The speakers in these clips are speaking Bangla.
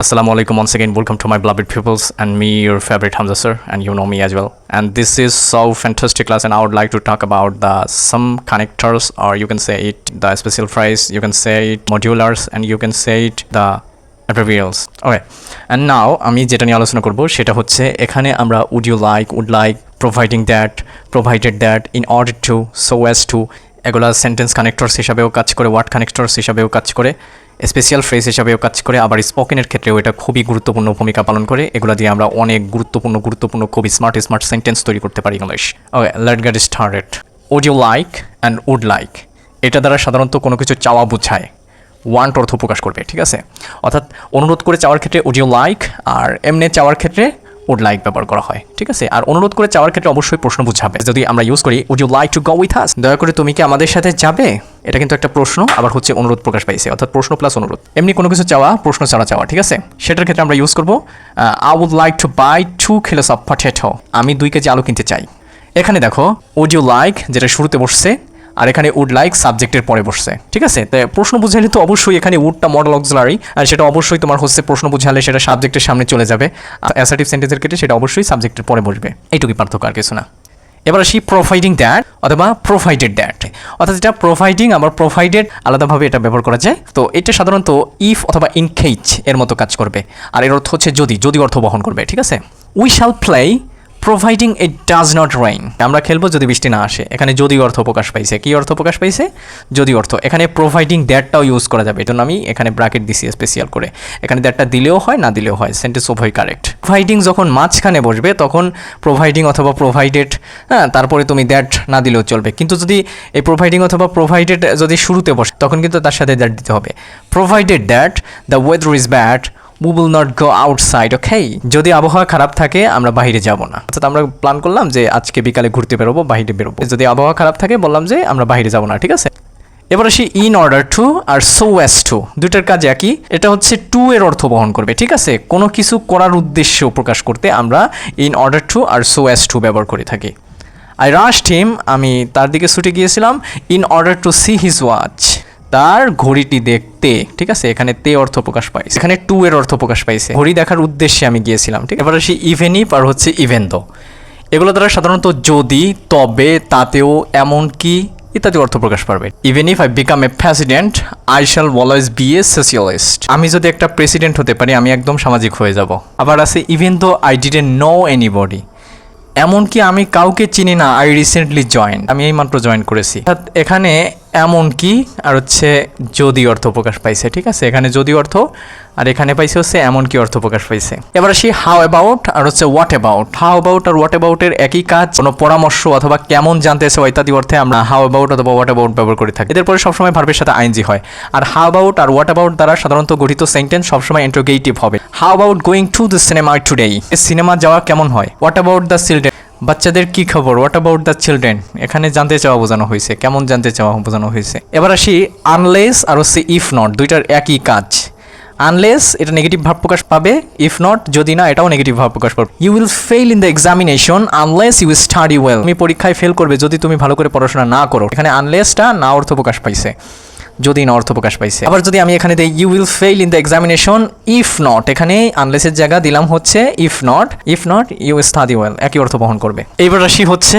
Assalamu alaikum once again. Welcome to my beloved pupils and me, your favorite Hamza sir, and you know me as well. And this is so fantastic class, and I would like to talk about the some connectors, or you can say it the special phrase, you can say it modulars, and you can say it the adverbials. Okay, and now আমি যেটা নিয়ে আলোচনা করব সেটা হচ্ছে এখানে আমরা would like, providing that, provided that, in order to, so as to, এগুলা সেন্টেন্স কানেক্টরস হিসাবেও কাজ করে, ওয়ার্ড কানেক্টরস হিসাবেও কাজ করে, স্পেশাল ফ্রেজ হিসাবেও কাজ করে, আবার স্পোকেনের ক্ষেত্রেও এটা খুবই গুরুত্বপূর্ণ ভূমিকা পালন করে। এগুলো দিয়ে আমরা অনেক গুরুত্বপূর্ণ খুবই স্মার্ট সেন্টেন্স তৈরি করতে পারি English. Okay, let's get started. Would you like and would like, এটা দ্বারা সাধারণত কোনো কিছু চাওয়া বোঝায়, ওয়ান্ট অর্থ প্রকাশ করবে, ঠিক আছে? অর্থাৎ অনুরোধ করে চাওয়ার ক্ষেত্রে উড ইউ লাইক, আর এমনি চাওয়ার ক্ষেত্রে উড লাইক ব্যবহার করা হয়, ঠিক আছে? আর অনুরোধ করে চাওয়ার ক্ষেত্রে অবশ্যই প্রশ্ন বুঝাবে। যদি আমরা ইউজ করি would you like to go with us, দয়া করে তুমি কি আমাদের সাথে যাবে, এটা কিন্তু একটা প্রশ্ন, আবার হচ্ছে অনুরোধ প্রকাশ পাইছে, অর্থাৎ প্রশ্ন প্লাস অনুরোধ। এমনি কোনো কিছু চাওয়া, প্রশ্ন ছাড়া চাওয়া, ঠিক আছে? সেটার ক্ষেত্রে আমরা ইউজ করবো I would like to buy 2 kilos of potato, আমি 2 কেজি আলু কিনতে চাই। এখানে দেখো উড ইউ লাইক যেটা শুরুতে বসছে, আর এখানে উড লাইক সাবজেক্টের পরে বসছে, ঠিক আছে? তাই প্রশ্ন বুঝাইলে তো অবশ্যই এখানে উডটা মডেল অক্সিলারি, আর সেটা অবশ্যই তোমার হচ্ছে প্রশ্ন বুঝালে সেটা সাবজেক্টের সামনে চলে যাবে। অ্যাসার্টিভ সেন্টেন্সের ক্ষেত্রে সেটা অবশ্যই সাবজেক্টের পরে বসবে, এইটুকুই পার্থক্য, আর কিছু না। এবার আসি প্রোভাইডিং দ্যাট অথবা প্রোভাইডেড দ্যাট, অর্থাৎ এটা প্রোভাইডিং আবার প্রোভাইডেড আলাদাভাবে এটা ব্যবহার করা যায়। তো এটা সাধারণত ইফ অথবা ইন কেস এর মতো কাজ করবে, আর এর অর্থ হচ্ছে যদি অর্থ বহন করবে, ঠিক আছে? We shall play providing it does not rain, আমরা খেলবো যদি বৃষ্টি না আসে। এখানে যদি অর্থ প্রকাশ পাইছে, কি অর্থ প্রকাশ পাইছে? যদি অর্থ। এখানে প্রোভাইডিং দ্যাটটাও ইউজ করা যাবে, এই জন্য আমি এখানে ব্র্যাকেট দিছি স্পেশাল করে। এখানে দ্যাটটা দিলেও হয়, না দিলেও হয়, সেন্টেন্স উভয় কারেক্ট। প্রোভাইডিং যখন মাঝখানে বসবে তখন প্রোভাইডিং অথবা প্রোভাইডেড, হ্যাঁ, তারপরে তুমি দ্যাট না দিলেও চলবে। কিন্তু যদি এই প্রোভাইডিং অথবা প্রোভাইডেড যদি শুরুতে বসে তখন কিন্তু তার সাথে দ্যাট দিতে হবে। Provided that the weather is bad we will not go outside, okay? যদি আবহাওয়া খারাপ থাকে আমরা বাইরে যাব না, অর্থাৎ আমরা প্ল্যান করলাম যে আজকে বিকালে ঘুরতে বেরোবো, বাইরে বেরোবো। যদি আবহাওয়া খারাপ থাকে বললাম যে আমরা বাইরে যাব না, ঠিক আছে? এবার আসি ইন অর্ডার টু আর সো অ্যাজ টু, দুইটার কাজ একই। এটা হচ্ছে টু এর অর্থ বহন করবে, ঠিক আছে? কোনো কিছু করার উদ্দেশ্য প্রকাশ করতে আমরা ইন অর্ডার টু আর সো অ্যাজ টু ব্যবহার করে থাকি। আই রাশড হিম, আমি তার দিকে ছুটে গিয়েছিলাম, in order to see his watch, তার ঘড়িটি দেখতে, ঠিক আছে? এখানে তে অর্থ প্রকাশ পাইছে, এখানে টু এর অর্থ প্রকাশ পাইছে, ঘড়ি দেখার উদ্দেশ্যে আমি গিয়েছিলাম, ঠিক? এবার আসি ইভেন ইফ আর হচ্ছে ইভেন দো, এগুলো দ্বারা সাধারণত যদি, তবে, তাতেও, এমনকি ইত্যাদি অর্থ প্রকাশ পাবে। Even if I become a president I shall always B A socialist, আমি যদি একটা প্রেসিডেন্ট হতে পারি আমি একদম সামাজিক হয়ে যাব। আবার আছে even though I didn't know anybody, এমনকি আমি কাউকে চিনি না, আই রিসেন্টলি জয়েন, আমি এই মাত্র জয়েন করেছি। এখানে এমনকি আর হচ্ছে যদি অর্থ প্রকাশ পাইছে, ঠিক আছে? এখানে যদি অর্থ, আর এখানে পাইছে হচ্ছে এমনকি অর্থ প্রকাশ পাইছে। এবার আসি হাউ অ্যাবাউট আর হচ্ছে হোয়াট অ্যাবাউট। হাউ অ্যাবাউট আর হোয়াট অ্যাবাউটের একই কাজ, কোনো পরামর্শ অথবা কেমন জানতে চাও ইত্যাদি অর্থে আমরা হাউ অ্যাবাউট অথবা হোয়াট অ্যাবাউট ব্যবহার করে থাকি। এদের পরে সবসময় ভার্বের সাথে আইএনজি হয়, আর হাউ অ্যাবাউট আর হোয়াট অ্যাবাউট দ্বারা সাধারণত গঠিত সেন্টেন্স সবসময় ইন্টারোগেটিভ হবে। How about going to the cinema today, cinema যাওয়া কেমন হয়? হোয়াট অ্যাবাউট দ্য চিলড্রেন, বাচ্চাদের কি খবর? হোয়াট অ্যাবাউট দ্য চিলড্রেন, এখানে জানতে চাওয়া বোঝানো হয়েছে, কেমন জানতে চাওয়া বোঝানো হয়েছে। এবার আসি আনলেস আর হচ্ছে ইফ নট, দুইটার একই কাজ। আনলেস এটা নেগেটিভ ভাব প্রকাশ পাবে, ইফ নট যদি না এটাও নেগেটিভ ভাব প্রকাশ পাবে। You will fail in the examination unless you study well, তুমি পরীক্ষায় ফেল করবে যদি তুমি ভালো করে পড়াশোনা না করো। এখানে আনলেসটা না অর্থ প্রকাশ পাইছে, যদি না অর্থ প্রকাশ পাইছে। আবার যদি আমি এখানে দিই you will fail in the examination if not, এখানে আনলেসের জায়গা দিলাম হচ্ছে if not you study well, একই অর্থ বহন করবে। এইবার আসি হচ্ছে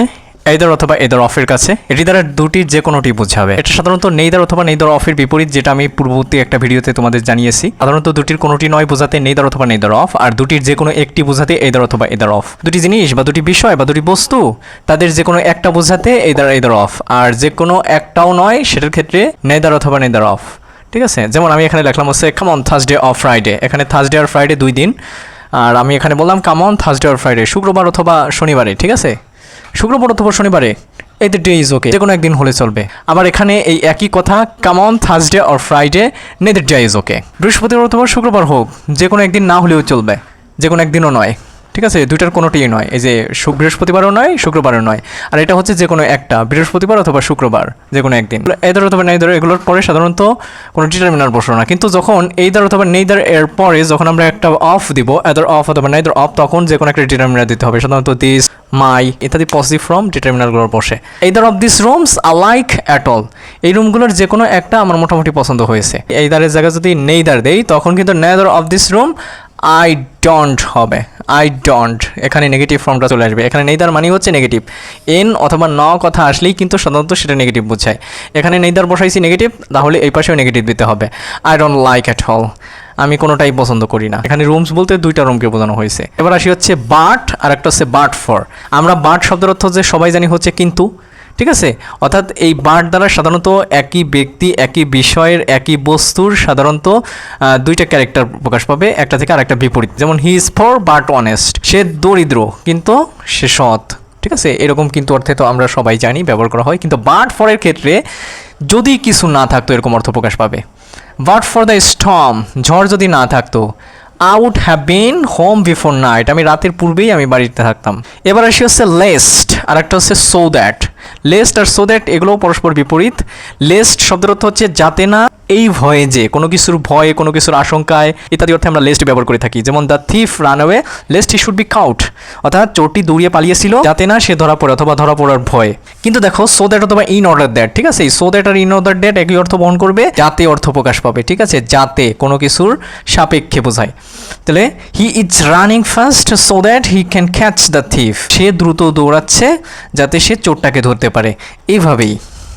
এইদার অথবা এদার অফের কাছে, এটি দ্বারা দুটির যে কোনোটি বোঝাবে। এটা সাধারণত নেইদার অথবা নেইদার অফের বিপরীত, যেটা আমি পূর্ববর্তী একটা ভিডিওতে তোমাদের জানিয়েছি। সাধারণত দুটির কোনোটি নয় বোঝাতে নেইদার অথবা নেইদার অফ, আর দুটির যে কোনো একটি বোঝাতে এইদার অথবা এদার অফ। দুটি জিনিস বা দুটি বিষয় বা দুটি বস্তু, তাদের যে কোনো একটা বোঝাতে এইদার অফ, আর যে কোনো একটাও নয় সেটার ক্ষেত্রে নেইদার অথবা নেইদার অফ, ঠিক আছে? যেমন আমি এখানে লিখলাম হচ্ছে come on Thursday or Friday, এখানে থার্সডে আর ফ্রাইডে 2 দিন, আর আমি এখানে বললাম come on Thursday or Friday, শুক্রবার অথবা শনিবারে, ঠিক আছে? শুক্রবার অথবা শনিবারে, এই দ্য ডে ইজ ওকে, যে কোনো একদিন হলে চলবে। আবার এখানে এই একই কথা, come on Thursday or Friday nay the day is okay, বৃহস্পতিবার অথবা শুক্রবার হোক, যে কোনো একদিন না হলেও চলবে, যে কোনো একদিনও নয়, ঠিক আছে? দুইটার কোনোটিই নয়, এই যে বৃহস্পতিবারও নয়, শুক্রবারও নয়, আর এটা হচ্ছে যে কোনো একটা, বৃহস্পতিবার অথবা শুক্রবার, যে কোনো একদিন। এদার অথবা নেইদার এগুলোর পরে সাধারণত কোনো ডিটারমিনার বসলো না, কিন্তু যখন এইদার অথবা নেইদার এর পরে যখন আমরা একটা অফ দিব, এদার অফ অথবা নেইদার অফ, তখন যে কোনো একটা ডিটারমিনার দিতে হবে। সাধারণত দিস, মাই ইত্যাদি পজিটিভ ফর্ম ডিটারমিনারগুলোর বসে। Either of this rooms I like at all, এই রুমগুলোর যে কোনো একটা আমার মোটামুটি পছন্দ হয়েছে। এইদারের জায়গায় যদি নেইদার দেই তখন কিন্তু neither of this room I don't হবে, আই ডোন্ট, এখানে নেগেটিভ ফর্মটা চলে আসবে। এখানে নেইদার মানে হচ্ছে নেগেটিভ, এন অথবা ন কথা আসলেই কিন্তু সাধারণত সেটা নেগেটিভ বোঝায়। এখানে নেইদার বসাইছি নেগেটিভ, তাহলে এই পাশেও নেগেটিভ দিতে হবে। I don't like at all, আমি কোনোটাই পছন্দ করি না। এখানে রুমস বলতে দুইটা রুমকে বোঝানো হয়েছে। এবার আসি হচ্ছে বাট, আর একটা হচ্ছে বাট ফর। আমরা বাট শব্দের অর্থ যে সবাই জানি হচ্ছে কিন্তু, ঠিক আছে, অর্থাৎ এই বাট দ্বারা সাধারণত একই ব্যক্তি, একই বিষয়ের, একই বস্তুর সাধারণত দুইটা ক্যারেক্টার প্রকাশ পাবে, একটা থেকে আরেকটা বিপরীত। যেমন he is poor but honest, সে দরিদ্র কিন্তু সে সৎ, ঠিক আছে, এরকম কিন্তু অর্থে তো আমরা সবাই জানি ব্যবহার করা হয়। কিন্তু বাট ফরের ক্ষেত্রে যদি কিছু না থাকতো এরকম অর্থ প্রকাশ পাবে। বাট ফর দ্য স্টর্ম, ঝড় যদি না থাকতো, I would have been home before night, আমি রাতের পূর্বেই আমি বাড়িতে থাকতাম। এবার আসি হচ্ছে লেস্ট, আর একটা হচ্ছে সো দ্যাট। লেস্ট আর সো দ্যাট এগুলোও পরস্পর বিপরীত। লেস্ট শব্দের অর্থ হচ্ছে যাতে না, এই ভয়ে যে, কোনো কিছুর ভয়ে, কোনো কিছুর আশঙ্কায় ইত্যাদি অর্থে আমরা লেস্ট ব্যবহার করে থাকি। যেমন the thief run away lest he should be cout, অর্থাৎ চোরটি দৌড়িয়ে পালিয়েছিল যাতে না সে ধরা পড়ে অথবা ধরা পড়ার ভয়ে। কিন্তু দেখো সো দ্যাট অথবা ইন অর্ডার দ্যাট, ঠিক আছে, সো দ্যাট আর ইন অর্ডার দ্যাট একই অর্থ বহন করবে, যাতে অর্থ প্রকাশ পাবে, ঠিক আছে, যাতে কোনো কিছুর সাপেক্ষে বোঝায়। তাহলে he is running fast so that he can catch the thief, সে দ্রুত দৌড়াচ্ছে যাতে সে চোরটাকে ধরতে পারে। এইভাবেই